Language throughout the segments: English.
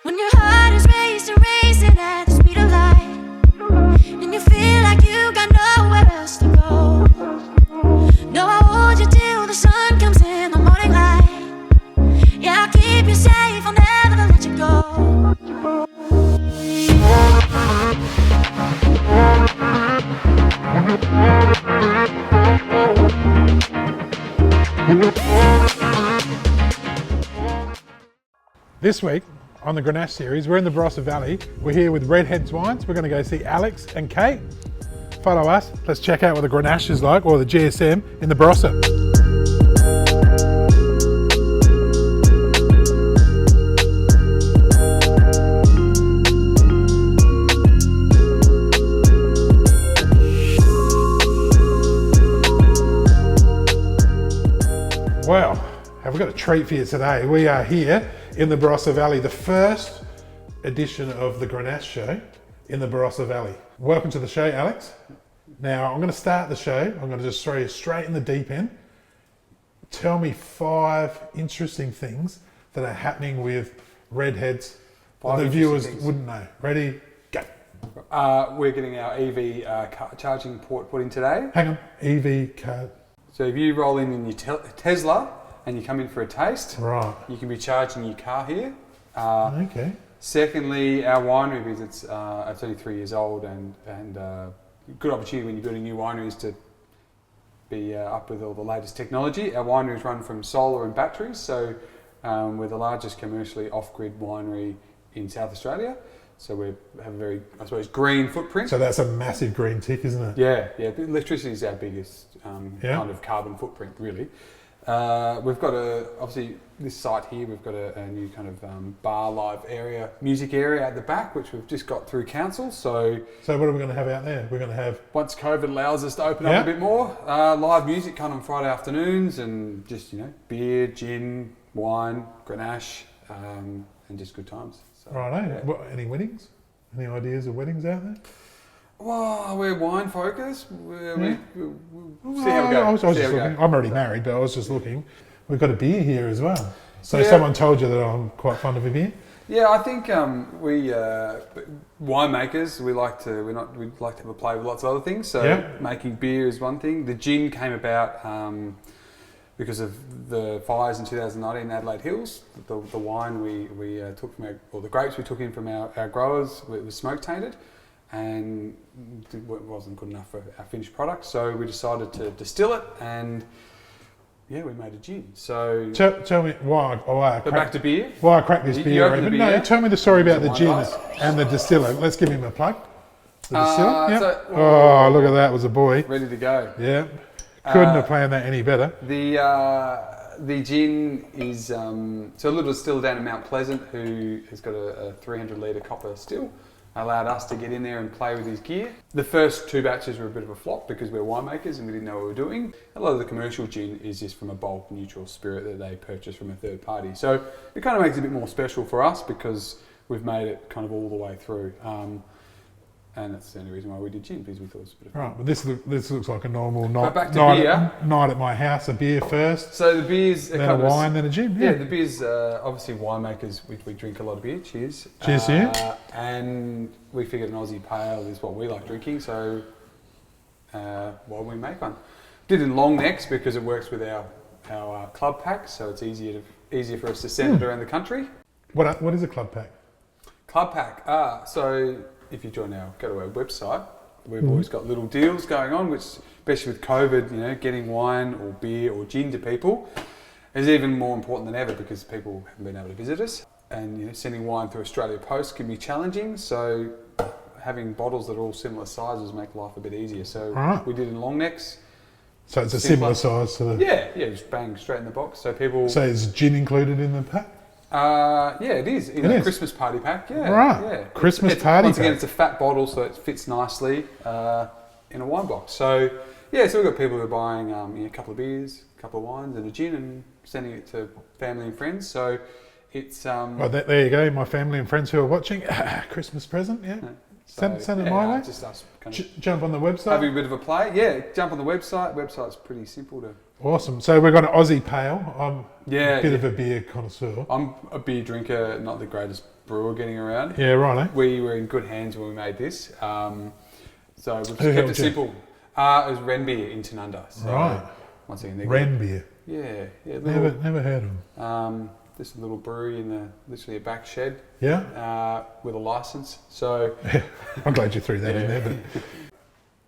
When your heart is racing at the speed of light, and you feel like you got nowhere else to go. No, I hold you till the sun comes in the morning light. Yeah, I'll keep you safe, I'll never let you go. This week on the Grenache series, we're in the Barossa Valley. We're here with RedHeads wines. We're going to go see Alex and Kate. Follow us. Let's check out what the Grenache is like, or the GSM in the Barossa. Well, have we got a treat for you today? We are here in the Barossa Valley, the first edition of the Grenache show in the Barossa Valley. Welcome to the show, Alex. Now, I'm going to start the show. I'm going to just throw you straight in the deep end. Tell me 5 interesting things that are happening with RedHeads that the viewers wouldn't know. Ready? Go. We're getting our EV charging port put in today. Hang on. EV card. So if you roll in your Tesla and you come in for a taste, Right. you can be charging your car here. Okay. Secondly, our winery visits are 33 years old, and good opportunity when you're building new wineries to be up with all the latest technology. Our wineries run from solar and batteries, so we're the largest commercially off-grid winery in South Australia. So we have a very, I suppose, green footprint. So that's a massive green tick, isn't it? Yeah. Electricity is our biggest kind of carbon footprint, really. We've got obviously this site here, we've got a new kind of bar live area, music area at the back, which we've just got through council. So what are we going to have out there? We're going to have... Once COVID allows us to open up a bit more, live music kind of on Friday afternoons, and just, beer, gin, wine, Grenache, and just good times. So, Right, any weddings? Any ideas of weddings out there? Well, we're wine focused. We'll see how we go. I was just looking. I'm already married, but I was just looking. We've got a beer here as well. So someone told you that I'm quite fond of a beer? Yeah, I think we winemakers, we like to have a play with lots of other things. So making beer is one thing. The gin came about because of the fires in 2019 in Adelaide Hills. The wine we took from the grapes we took in from our growers was smoke tainted, and it wasn't good enough for our finished product. So we decided to distill it, and we made a gin. So tell me why back to beer. Why I cracked this beer open? No, tell me the story about the gin and the distiller. Let's give him a plug. The distiller. Yep. Look at that! It was a boy. Ready to go. Yeah. Couldn't have planned that any better. The gin is so a little distiller down in Mount Pleasant who has got a 300 litre copper still. Allowed us to get in there and play with his gear. The first 2 batches were a bit of a flop because we're winemakers and we didn't know what we were doing. A lot of the commercial gin is just from a bulk neutral spirit that they purchase from a third party. So it kind of makes it a bit more special for us because we've made it kind of all the way through. And that's the only reason why we did gin, because we thought it was a bit of fun. Right, but this looks like a normal night at my house. A beer first. So the beer's then a wine, then a gin. Yeah, the beer's obviously winemakers. We drink a lot of beer. Cheers. Cheers to you. And we figured an Aussie pale is what we like drinking. So why don't we make one? Did in long necks because it works with our club pack. So it's easier for us to send it around the country. What is a club pack? Club pack. So if you go to our website, we've always got little deals going on, which, especially with COVID, getting wine or beer or gin to people is even more important than ever because people haven't been able to visit us. And sending wine through Australia Post can be challenging. So having bottles that are all similar sizes make life a bit easier. So we did in long necks. So it's a similar size to the... Yeah, just bang straight in the box. So people... So is gin included in the pack? It is. In a Christmas party pack, Right. Yeah. Christmas party pack. Once again, it's a fat bottle, so it fits nicely in a wine box. So, so we've got people who are buying a couple of beers, a couple of wines and a gin and sending it to family and friends. So it's... Well, there you go, my family and friends who are watching. Christmas present, So, send it my way. Just us kind of Jump on the website. having a bit of a play. Yeah, jump on the website. Website's pretty simple to. Awesome. So we've got an Aussie pale. I'm a bit Yeah. of a beer connoisseur. I'm a beer drinker, not the greatest brewer getting around. Yeah, right. We were in good hands when we made this. So we've just Who kept helped it you? simple. It was Ren beer in Tanunda. So Right. Once again, they're Ren beer. good. Yeah. Never heard of them. This little brewery in literally a back shed Yeah. with a license. So I'm glad you threw that in Yeah. there. But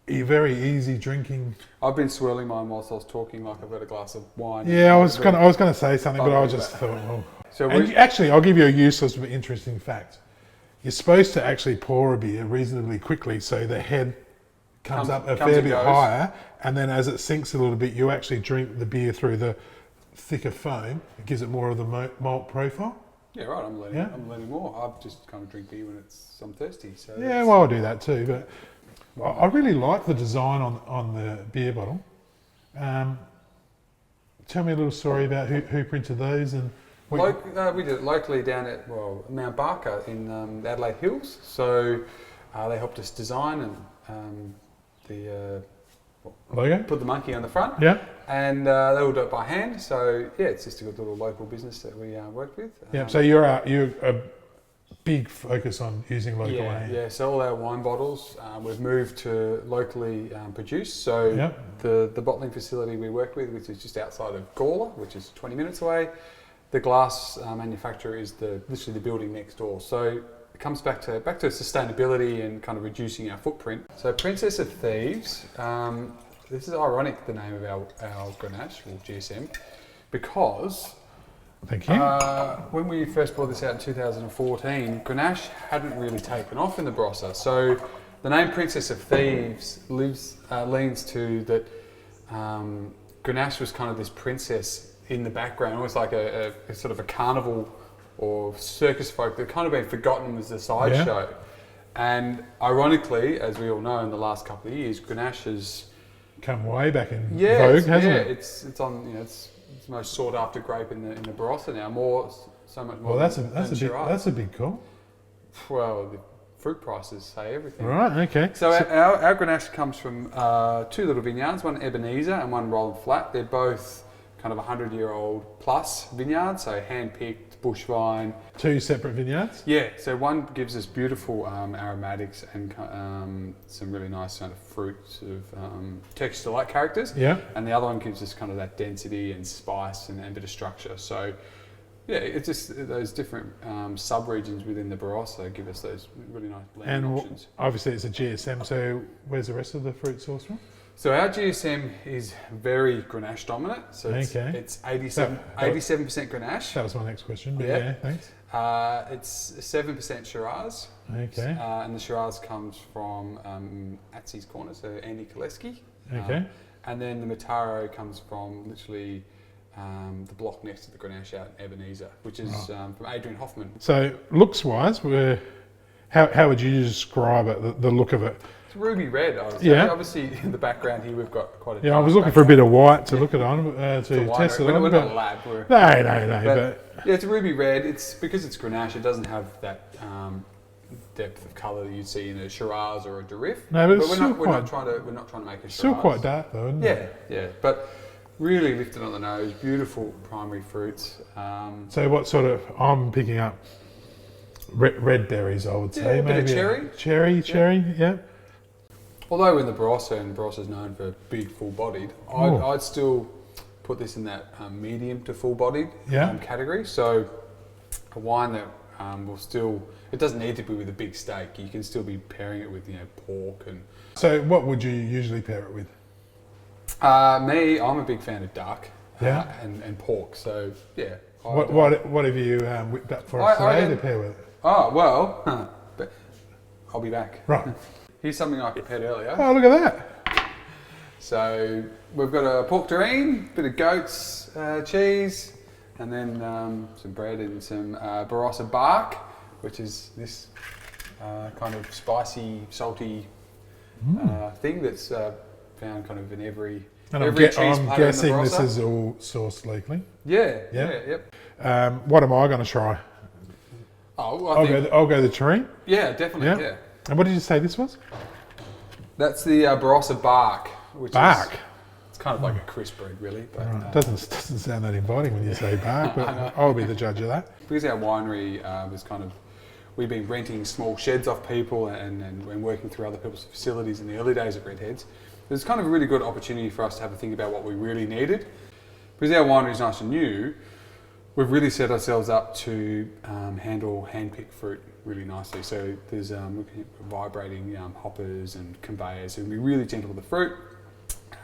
are you very easy drinking? I've been swirling mine whilst I was talking, like I've got a glass of wine. Yeah, I was gonna say something, but I I'll just do thought. Oh. So And actually, I'll give you a useless but interesting fact. You're supposed to actually pour a beer reasonably quickly, so the head comes up a fair and bit goes. higher, and then as it sinks a little bit, you actually drink the beer through the thicker foam. It gives it more of the malt profile. Yeah, right. I'm learning. Yeah. I'm learning more. I just kind of drink beer when I'm thirsty. So Yeah, that's- well, I'll do that too. But I really like the design on the beer bottle. Tell me a little story about who printed those and. we did it locally down at Mount Barker in the Adelaide Hills. So they helped us design and Logo? put the monkey on the front. Yeah. And they all do it by hand. So yeah, it's just a good little local business that we work with. Yeah. So you're a big focus on using local hand. Yeah. So all our wine bottles we've moved to locally produced. So Yep. the bottling facility we work with, which is just outside of Gawler, which is 20 minutes away. The glass manufacturer is literally the building next door. So it comes back to sustainability and kind of reducing our footprint. So Princess of Thieves, this is ironic, the name of our Grenache, or GSM, because Thank you. when we first brought this out in 2014, Grenache hadn't really taken off in the Barossa. So the name Princess of Thieves leans to that Grenache was kind of this princess in the background, almost like a sort of a carnival or circus folk that kind of been forgotten as a sideshow. And ironically, as we all know, in the last couple of years, Grenache has Come way back in vogue, hasn't it? It's on, it's the most sought after grape in the Barossa now, so much more. Well, that's than a Shiraz. big call. Well, the fruit prices say everything. Right. Okay. So our Grenache comes from two little vineyards, one Ebenezer and one Roland Flat. They're both kind of 100-year-old plus vineyards, so hand-picked bush vine. Two separate vineyards. Yeah, so one gives us beautiful aromatics and some really nice kind of fruit sort of texture light characters. Yeah. And the other one gives us kind of that density and spice and a bit of structure. So yeah, it's just those different sub-regions within the Barossa give us those really nice blending And options. obviously it's a GSM. So where's the rest of the fruit sourced from? So our GSM is very Grenache dominant. So it's 87% Grenache. That was my next question. But Yeah. yeah, thanks. It's 7% Shiraz. Okay. And the Shiraz comes from Atsy's Corner, so Andy Koleski. Okay. And then the Mataro comes from literally the block next to the Grenache out in Ebenezer, which is from Adrian Hoffman. So looks-wise, how would you describe it? The look of it? It's ruby red, I would say. Yeah. Obviously, in the background here, we've got quite a Yeah, I dark was looking for a bit of white to look it on, It's a to wine test it red. on. We're but- not a lab. No, But yeah, it's a ruby red. It's because it's Grenache. It doesn't have that depth of colour that you'd see in a Shiraz or a Durif. No, but it's we're still not trying to make a Shiraz. still quite dark though, isn't it? Yeah. But really lifted on the nose. Beautiful primary fruits. So what sort of, I'm picking up red berries, I would say. Yeah, a bit of Cherry, yeah. Although we're in the Barossa, and Barossa's known for big, full-bodied, I'd still put this in that medium to full-bodied category. So a wine that will still, it doesn't need to be with a big steak. You can still be pairing it with pork and. So what would you usually pair it with? Me, I'm a big fan of duck and pork. So yeah. What have you whipped up for us today to pair with it? Oh well, but I'll be back. Right. Here's something I prepared earlier. Oh, look at that. So we've got a pork terrine, bit of goat's cheese, and then some bread and some Barossa bark, which is this kind of spicy, salty thing that's found kind of in every And every I'm cheese platter in the guessing this Barossa. is all sourced locally. Yep. What am I going to try? Oh, well, I'll go the terrine. yeah, definitely. Yeah. And what did you say this was? That's the Barossa bark, which Bark. it's kind of like a crisp breed, really. But Right. Doesn't sound that inviting when you say bark, but I'll be the judge of that. because our winery was kind of, we've been renting small sheds off people and working through other people's facilities in the early days of RedHeads. There's kind of a really good opportunity for us to have a think about what we really needed. Because our winery is nice and new, we've really set ourselves up to handle hand-picked fruit really nicely. So there's vibrating hoppers and conveyors, so we'll be really gentle with the fruit.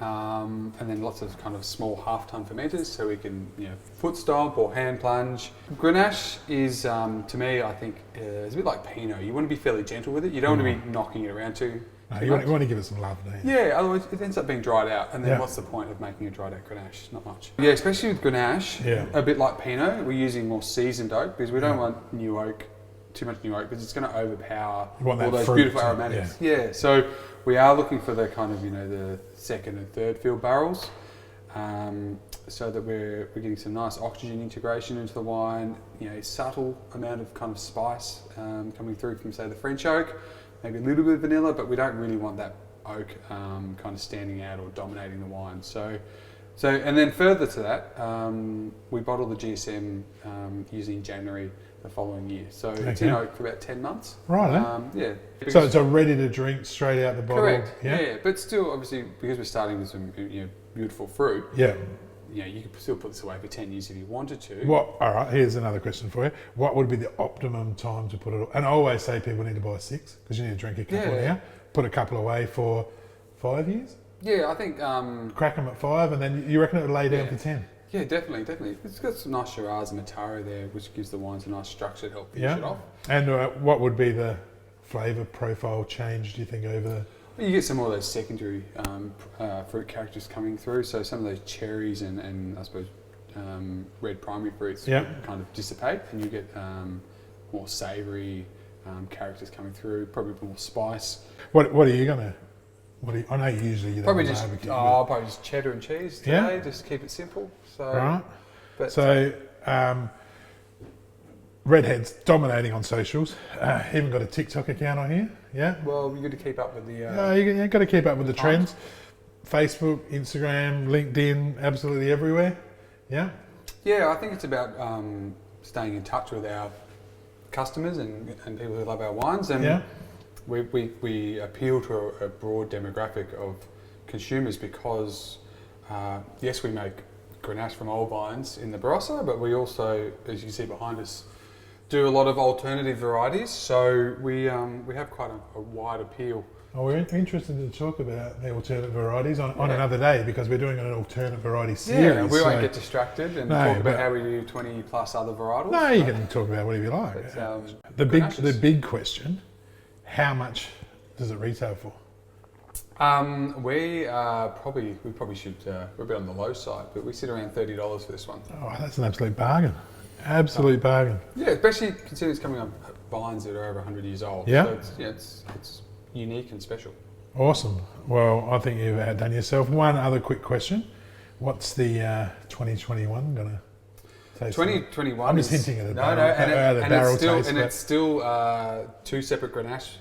And then lots of kind of small half-ton fermenters, so we can foot stomp or hand plunge. Grenache is, to me, I think, it's a bit like Pinot. You want to be fairly gentle with it. You don't want to be knocking it around too You much. want to give it some love, don't you? Yeah, otherwise it ends up being dried out, and then Yeah. what's the point of making a dried out Grenache? Not much. Yeah, especially with Grenache, Yeah. a bit like Pinot, we're using more seasoned oak because we don't want new oak, too much new oak, because it's going to overpower You want all that those fruit beautiful to- aromatics. Yeah, so we are looking for the kind of the second and third fill barrels, so that we're getting some nice oxygen integration into the wine. Subtle amount of kind of spice coming through from say the French oak, maybe a little bit of vanilla, but we don't really want that oak kind of standing out or dominating the wine. So and then further to that, we bottle the GSM usually in January the following year. So it's in oak for about 10 months. Right, Yeah. So it's a ready to drink straight out the bottle. Correct. Yeah, but still, obviously, because we're starting with some beautiful fruit. Yeah. You could still put this away for 10 years if you wanted to. All right, here's another question for you. What would be the optimum time to put it? And I always say people need to buy 6 because you need to drink a couple now. Put a couple away for 5 years. Yeah, I think. Crack them at 5, and then you reckon it would lay down for 10. Yeah, definitely. It's got some nice Shiraz and Mataro there, which gives the wines a nice structure to help finish it off. And what would be the flavour profile change, do you think, over the... You get some more of those secondary fruit characters coming through. So some of those cherries and I suppose red primary fruits kind of dissipate, and you get more savoury characters coming through, probably more spice. What are you going to... I know usually you don't Probably just barbecue. probably just cheddar and cheese today, just to keep it simple. So, Right. But So, RedHeads dominating on socials. Even got a TikTok account on here. Yeah. well, you got to keep up with the. You got to keep up with the trends. Facebook, Instagram, LinkedIn, absolutely everywhere. Yeah. Yeah, I think it's about staying in touch with our customers and people who love our wines, and we appeal to a broad demographic of consumers because yes, we make Grenache from old vines in the Barossa, but we also, as you can see behind us, do a lot of alternative varieties. So we have quite a wide appeal. Oh, we're interested to talk about the alternate varieties on another day because we're doing an alternate variety series. Yeah, we won't get distracted and talk about how we do 20 plus other varietals. No, you can talk about whatever you like. The big question: how much does it retail for? We probably should. We're a bit on the low side, but we sit around $30 for this one. Oh, that's an absolute bargain. Absolute bargain. Yeah, especially considering it's coming on vines that are over 100 years old. Yeah. So it's unique and special. Awesome. Well, I think you've outdone yourself. One other quick question: what's the 2021 gonna taste? 2021. I'm just hinting at it. It's still 2 separate Grenache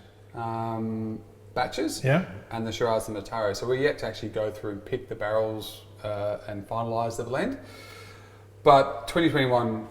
batches. Yeah. And the Shiraz and Mataro. So we're yet to actually go through and pick the barrels and finalise the blend. But 2021,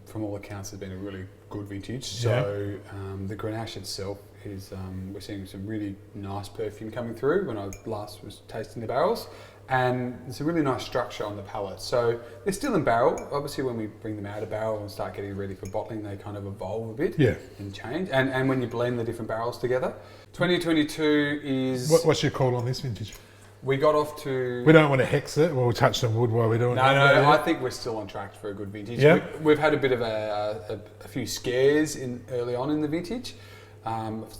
from all accounts, has been a really good vintage. So the Grenache itself is, we're seeing some really nice perfume coming through when I last was tasting the barrels. And it's a really nice structure on the palate. So they're still in barrel. Obviously, when we bring them out of barrel and start getting ready for bottling, they kind of evolve a bit and change. And when you blend the different barrels together. 2022 is... What's your call on this vintage? We got off to... We don't want to hex it. We'll touch some wood while we're doing it. No, I think we're still on track for a good vintage. Yeah. We've had a bit of a few scares early on in the vintage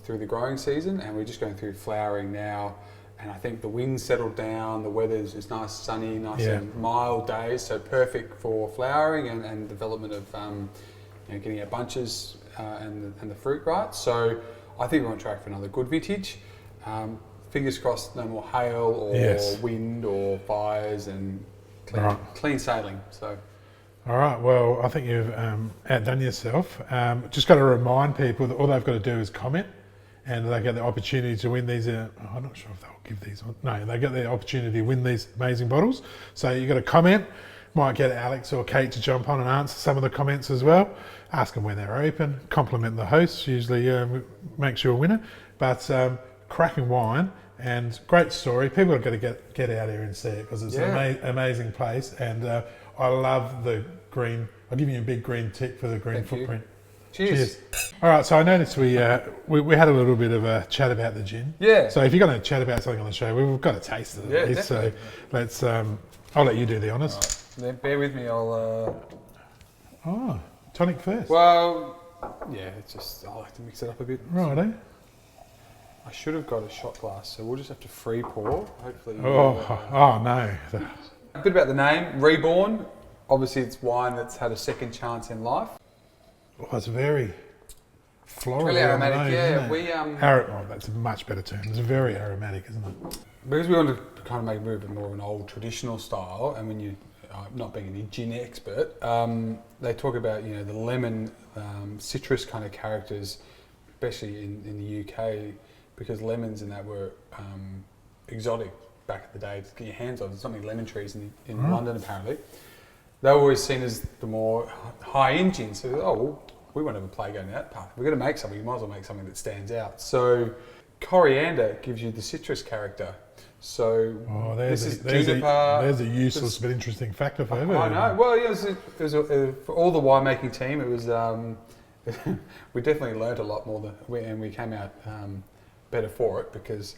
through the growing season, and we're just going through flowering now. And I think the wind's settled down, the weather's just nice, sunny, and mild days, so perfect for flowering and development of getting our bunches and the fruit right. So I think we're on track for another good vintage. Fingers crossed, no more hail or wind or fires, and clean sailing. So. All right, well, I think you've outdone yourself. Just got to remind people that all they've got to do is comment and they get the opportunity to win these. I'm not sure if they'll give these on. No, they get the opportunity to win these amazing bottles. So you got to comment. Might get Alex or Kate to jump on and answer some of the comments as well. Ask them when they're open. Compliment the hosts. Usually makes you a winner. But cracking wine and great story. People are going to get out here and see it because it's an amazing place. And I love the green. I'll give you a big green tick for the green footprint. Cheers. All right, so I noticed we had a little bit of a chat about the gin. Yeah. So if you're going to chat about something on the show, we've got to taste it at least. So let's. I'll let you do the honours. Right. Then bear with me. I'll. Tonic first. Well, yeah. It's just I like to mix it up a bit. Righto. I should have got a shot glass, so we'll just have to free pour. Hopefully. Oh no. A bit about the name, Reborn. Obviously, it's wine that's had a second chance in life. Oh, it's very floral. Really aromatic, nose, yeah. We that's a much better term. It's very aromatic, isn't it? Because we want to kind of make a bit more of an old traditional style, and when you, not being a gin expert, they talk about the lemon, citrus kind of characters, especially in the UK, because lemons and that were exotic back in the day to get your hands on. There's so many lemon trees in London apparently. They were always seen as the more high-end gin. So, we won't have a play going that part. We're going to make something, you might as well make something that stands out. So, coriander gives you the citrus character. So, this is juniper. There's a useless but interesting factor for everyone. I know. Well, yeah, for all the winemaking team, it was. We definitely learnt a lot more, and we came out better for it because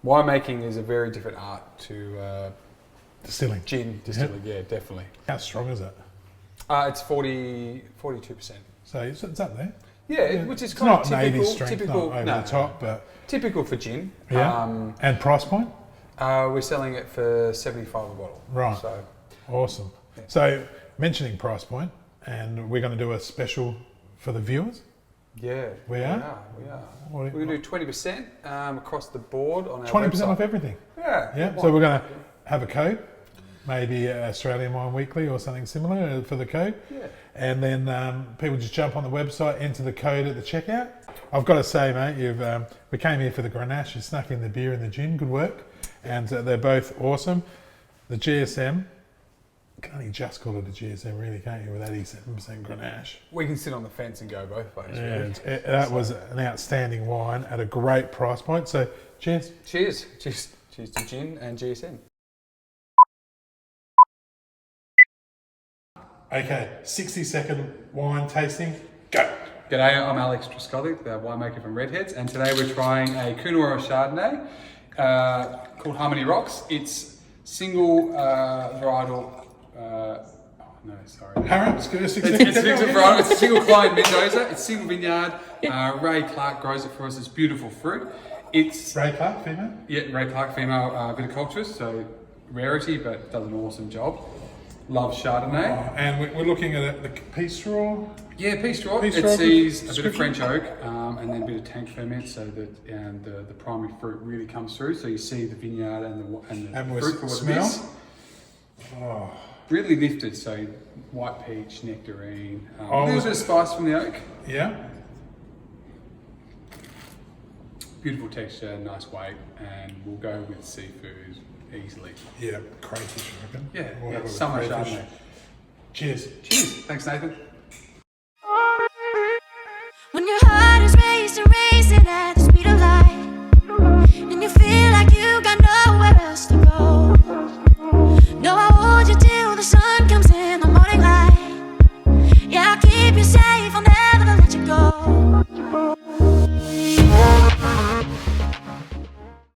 winemaking is a very different art to. Distilling. Gin distilling, yeah, definitely. How strong is it? It's 42%. So it's up there. Yeah, which is It's kind not of typical. Navy strength, not over the top, but typical for gin. yeah. And price point? We're selling it for $75 a bottle. Right. So awesome. Yeah. So mentioning price point, and we're going to do a special for the viewers. Yeah, we are. We're going to do 20% across the board on our 20% website. off everything. Yeah. So we're going to have a code, maybe Australian Wine Weekly or something similar for the code. Yeah. And then people just jump on the website, enter the code at the checkout. I've got to say, mate, we came here for the Grenache. You snuck in the beer and the gin. Good work. And they're both awesome. The GSM, you can only just call it a GSM, really, can't you, with 87% Grenache? We can sit on the fence and go both ways. Yeah, really. that was an outstanding wine at a great price point. So, cheers. Cheers to gin and GSM. Okay, 60-second wine tasting. Go. G'day, I'm Alex Trescowthick, the winemaker from RedHeads, and today we're trying a Coonawarra Chardonnay called Harmony Rocks. It's single varietal. Parents, It's a single client Mendoza. It's single vineyard. Ray Clark grows it for us. It's beautiful fruit. It's Ray Clark, female. Yeah, Ray Clark, female viticulturist. So rarity, but does an awesome job. Love Chardonnay. And we're looking at the peace straw. Yeah, peace straw. Peace It straw sees a bit of French oak and then a bit of tank ferment, so that the primary fruit really comes through. So you see the vineyard and the fruit for what it is. Oh. Really lifted, so white peach, nectarine, a little bit of spice from the oak. Yeah. Beautiful texture, nice weight, and we'll go with seafood easily. Yeah, crayfish, I reckon. Yeah, We'll have it with summer crayfish. Chardonnay. Cheers. Cheers. Thanks, Nathan. When you're high